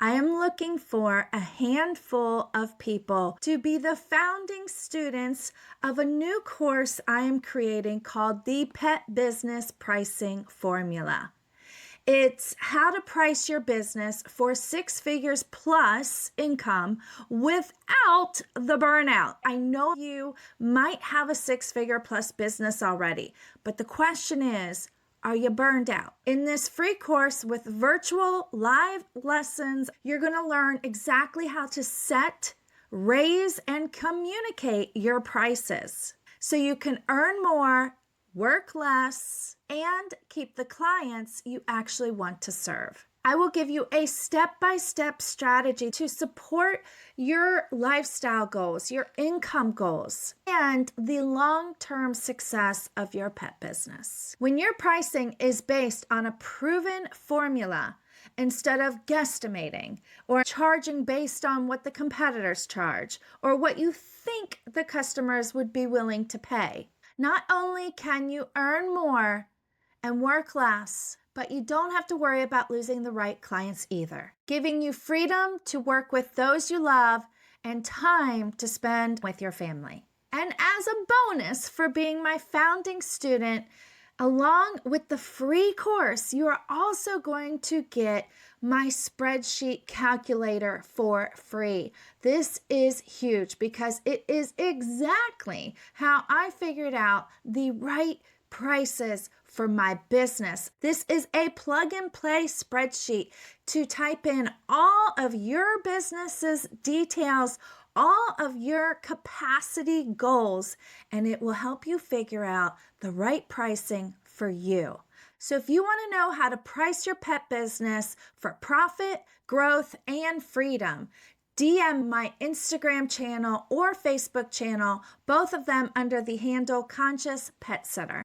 I am looking for a handful of people to be the founding students of a new course I am creating called the Pet Business Pricing Formula. It's how to price your business for 6 figures plus income without the burnout. I know you might have a 6-figure plus business already, but the question is, are you burned out? In this free course with virtual live lessons, you're going to learn exactly how to set, raise, and communicate your prices so you can earn more, work less, and keep the clients you actually want to serve. I will give you a step-by-step strategy to support your lifestyle goals, your income goals, and the long-term success of your pet business. When your pricing is based on a proven formula, instead of guesstimating or charging based on what the competitors charge or what you think the customers would be willing to pay, not only can you earn more and work less, but you don't have to worry about losing the right clients either, giving you freedom to work with those you love and time to spend with your family. And as a bonus for being my founding student, along with the free course, you are also going to get my spreadsheet calculator for free. This is huge because it is exactly how I figured out the right prices for my business. This is a plug and play spreadsheet to type in all of your business's details, all of your capacity goals, and it will help you figure out the right pricing for you. So if you want to know how to price your pet business for profit, growth, and freedom, DM my Instagram channel or Facebook channel, both of them under the handle Conscious Pet Sitter.